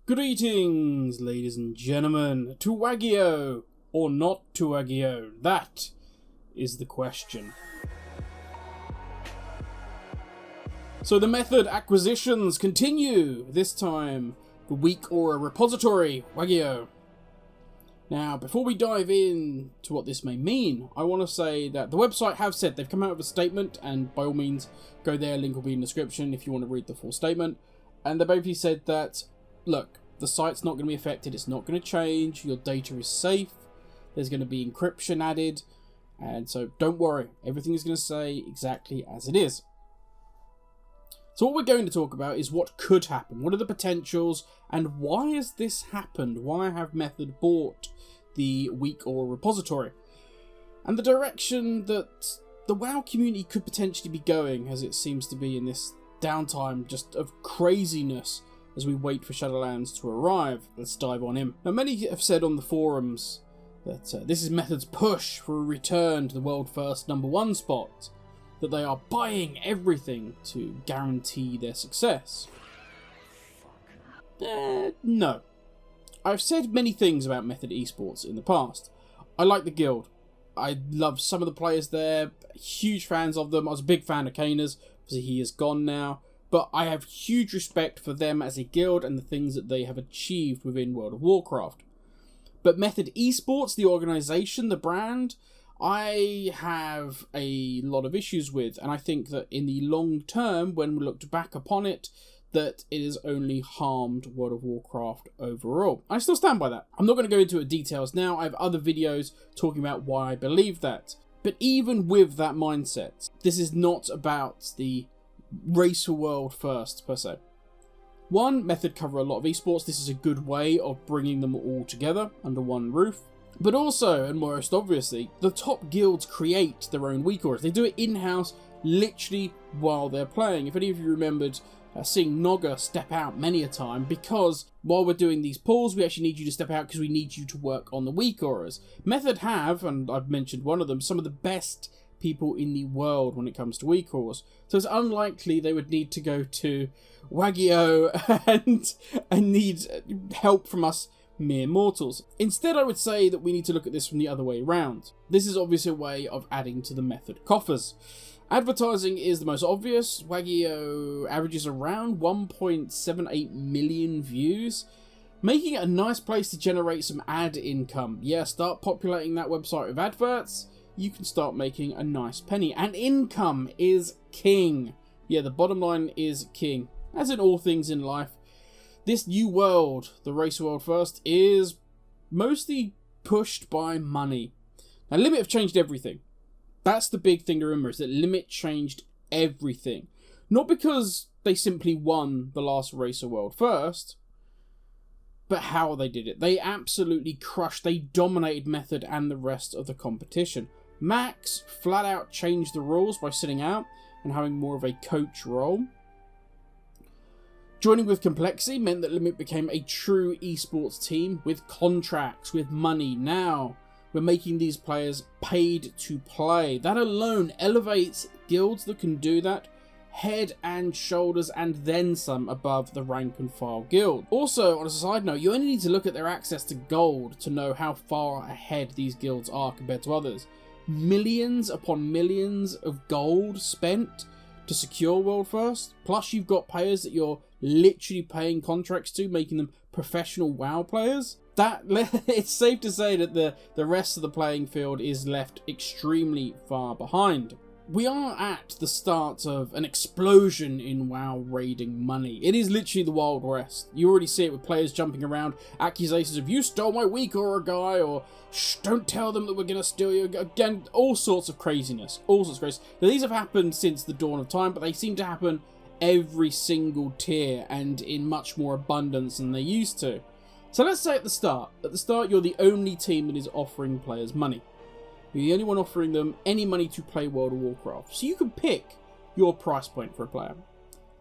Greetings, ladies and gentlemen, to Wagio, or not to Wagio, that is the question. So the method acquisitions continue, this time the Weakauras repository, Wagio. Now, before we dive in to what this may mean, I want to say that the website have said they've come out with a statement, and by all means, go there, link will be in the description if you want to read the full statement. And they basically said that, look, the site's not going to be affected, it's not going to change, your data is safe, there's going to be encryption added, and so don't worry, everything is going to stay exactly as it is. So what we're going to talk about is what could happen, what are the potentials, and why has this happened? Why have Method bought the Weakauras repository? And the direction that the WoW community could potentially be going, as it seems to be in this downtime just of craziness as we wait for Shadowlands to arrive. Let's dive on in. Now, many have said on the forums that this is Method's push for a return to the world first #1 spot, that they are buying everything to guarantee their success. No. I've said many things about Method Esports in the past. I like the guild. I love some of the players there, huge fans of them. I was a big fan of Kaina's, obviously he is gone now. But I have huge respect for them as a guild and the things that they have achieved within World of Warcraft. But Method Esports, the organisation, the brand, I have a lot of issues with. And I think that in the long term, when we looked back upon it, that it has only harmed World of Warcraft overall. I still stand by that. I'm not going to go into details now. I have other videos talking about why I believe that. But even with that mindset, this is not about the race for world first, per se. One, Method cover a lot of esports. This is a good way of bringing them all together under one roof. But also, and most obviously, the top guilds create their own Weakauras. They do it in-house, literally while they're playing. If any of you remembered seeing Nogga step out many a time, because while we're doing these pulls, we actually need you to step out because we need you to work on the Weakauras. Method have, and I've mentioned one of them, some of the best people in the world when it comes to Weakauras. So it's unlikely they would need to go to Wagio and need help from us mere mortals. Instead, I would say that we need to look at this from the other way around. This is obviously a way of adding to the Method coffers. Advertising is the most obvious. Wagio averages around 1.78 million views, making it a nice place to generate some ad income. Yeah, start populating that website with adverts, you can start making a nice penny. And income is king. Yeah, the bottom line is king. As in all things in life, this new world, the race world first, is mostly pushed by money. Now, Limit have changed everything. That's the big thing to remember, is that Limit changed everything. Not because they simply won the last Racer World first, but how they did it. They absolutely crushed, they dominated Method and the rest of the competition. Max flat out changed the rules by sitting out and having more of a coach role. Joining with Complexity meant that Limit became a true esports team with contracts, with money. Now we're making these players paid to play. That alone elevates guilds that can do that head and shoulders and then some above the rank and file guild. Also, on a side note, you only need to look at their access to gold to know how far ahead these guilds are compared to others. Millions upon millions of gold spent to secure world first, plus you've got players that you're literally paying contracts to, making them professional WoW players. That it's safe to say that the rest of the playing field is left extremely far behind. We are at the start of an explosion in WoW raiding money. It is literally the Wild West. You already see it with players jumping around, accusations of, you stole my Weakauras guy, or shh, don't tell them that we're going to steal you. Again, all sorts of craziness. All sorts of craziness. Now, these have happened since the dawn of time, but they seem to happen every single tier and in much more abundance than they used to. So let's say at the start, you're the only team that is offering players money. You're the only one offering them any money to play World of Warcraft. So you can pick your price point for a player.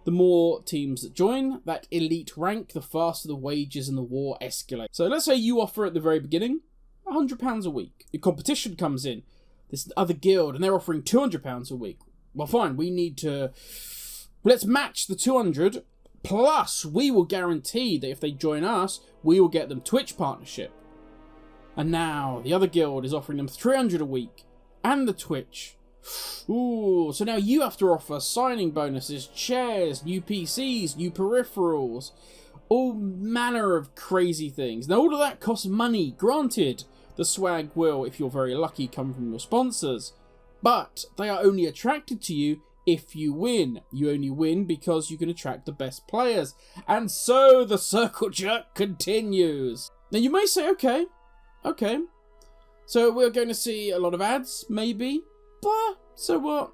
The more teams that join that elite rank, the faster the wages in the war escalate. So let's say you offer at the very beginning £100 a week. Your competition comes in, this other guild, and they're offering £200 a week. Well, fine, we need to... Let's match the 200 Plus, we will guarantee that if they join us, we will get them Twitch partnership. And now, the other guild is offering them 300 a week, and the Twitch. Ooh, so now you have to offer signing bonuses, chairs, new PCs, new peripherals, all manner of crazy things. Now all of that costs money, granted. The swag will, if you're very lucky, come from your sponsors. But they are only attracted to you if you win. You only win because you can attract the best players. And so the circle jerk continues. Now you may say, okay. So we're going to see a lot of ads, maybe. But, so what?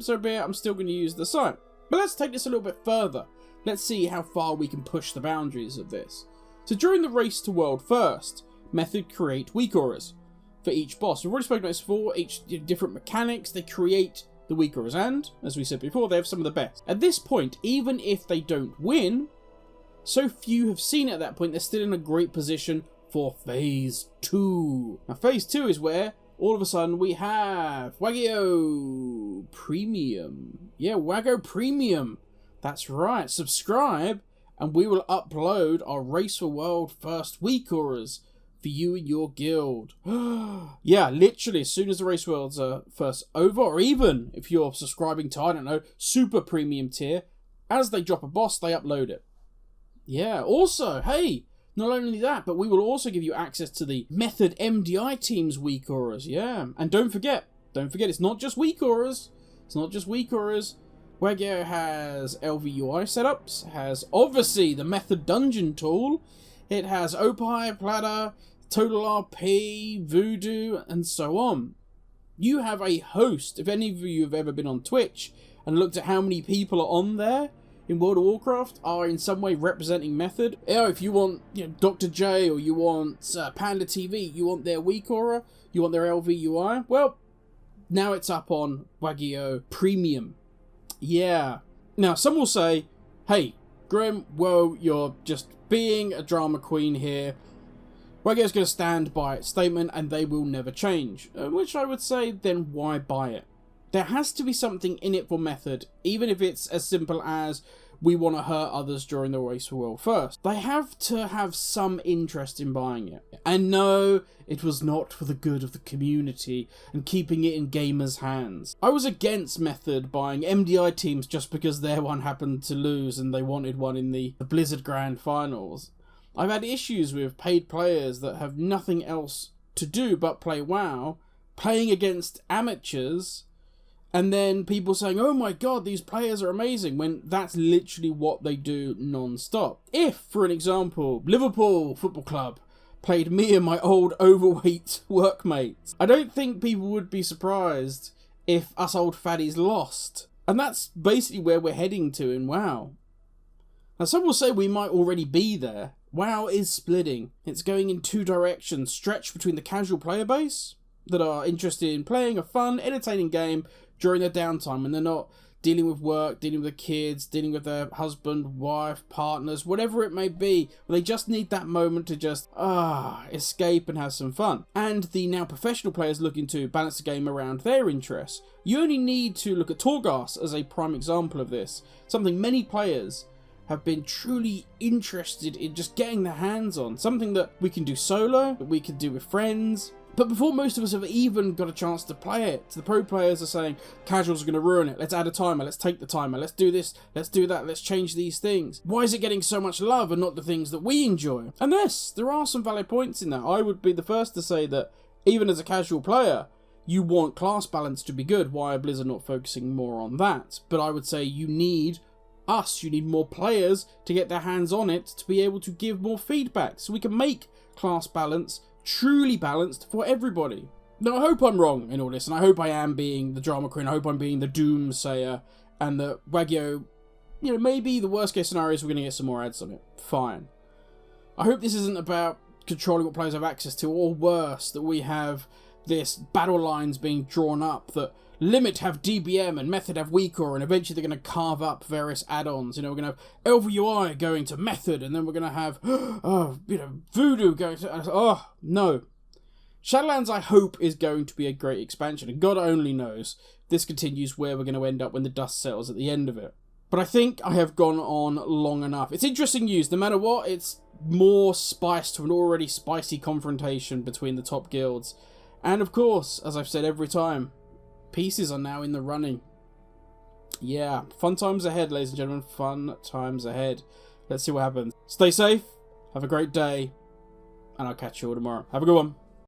So be it. I'm still going to use the site. But let's take this a little bit further. Let's see how far we can push the boundaries of this. So during the race to World First, Method create Weakauras for each boss. We've already spoken about this before. Each different mechanics, they create the Weakauras, and, as we said before, they have some of the best. At this point, even if they don't win, so few have seen it at that point, they're still in a great position for Phase 2. Now, Phase 2 is where all of a sudden we have Wagio Premium. Yeah, Wago Premium. That's right. Subscribe and we will upload our Race for World First Weakauras for you and your guild. Yeah, literally as soon as the Race Worlds are first over, or even if you're subscribing to, I don't know, Super Premium tier, as they drop a boss, they upload it. Yeah, also, hey, not only that, but we will also give you access to the Method MDI team's Weakauras, yeah. And don't forget, it's not just Weakauras. Wagio has LVUI setups, has obviously the Method Dungeon tool, it has Opie, Platter, Total RP, Voodoo, and so on. You have a host. If any of you have ever been on Twitch and looked at how many people are on there in World of Warcraft are in some way representing Method. If you want Dr. J, or you want Panda TV, you want their Weakaura, you want their LVUI, well, now it's up on Wagio Premium. Yeah. Now, some will say, hey, Grim, whoa, you're just being a drama queen here. Wagio's going to stand by its statement and they will never change. Which I would say, then why buy it? There has to be something in it for Method, even if it's as simple as we want to hurt others during the Race for World First. They have to have some interest in buying it. And no, it was not for the good of the community and keeping it in gamers' hands. I was against Method buying MDI teams just because their one happened to lose and they wanted one in the Blizzard Grand Finals. I've had issues with paid players that have nothing else to do but play WoW, playing against amateurs, and then people saying, oh my god, these players are amazing, when that's literally what they do non-stop. If, for an example, Liverpool Football Club played me and my old overweight workmates, I don't think people would be surprised if us old faddies lost. And that's basically where we're heading to in WoW. Now some will say we might already be there. WoW is splitting. It's going in two directions, stretched between the casual player base that are interested in playing a fun, entertaining game during their downtime when they're not dealing with work, dealing with the kids, dealing with their husband, wife, partners, whatever it may be. They just need that moment to just escape and have some fun. And the now professional players looking to balance the game around their interests. You only need to look at Torghast as a prime example of this. Something many players have been truly interested in just getting their hands on. Something that we can do solo, that we can do with friends. But before most of us have even got a chance to play it, the pro players are saying, casuals are going to ruin it, let's add a timer, let's take the timer, let's do this, let's do that, let's change these things. Why is it getting so much love and not the things that we enjoy? And yes, there are some valid points in that. I would be the first to say that, even as a casual player, you want class balance to be good. Why are Blizzard not focusing more on that? But I would say you need more players to get their hands on it to be able to give more feedback, so we can make class balance truly balanced for everybody. Now I hope I'm wrong in all this, and I hope I am being the drama queen, I hope I'm being the doomsayer, and that Wagio, maybe the worst case scenario is we're going to get some more ads on it. Fine. I hope this isn't about controlling what players have access to, or worse, that we have this battle lines being drawn up that Limit have DBM and Method have Weakaura, and eventually they're going to carve up various add-ons. We're going to have LVUI going to Method, and then we're going to have, Voodoo going to, no. Shadowlands, I hope, is going to be a great expansion, and God only knows this continues where we're going to end up when the dust settles at the end of it. But I think I have gone on long enough. It's interesting news. No matter what, it's more spice to an already spicy confrontation between the top guilds. And of course, as I've said every time, pieces are now in the running. Yeah, fun times ahead, ladies and gentlemen. Fun times ahead. Let's see what happens. Stay safe. Have a great day. And I'll catch you all tomorrow. Have a good one.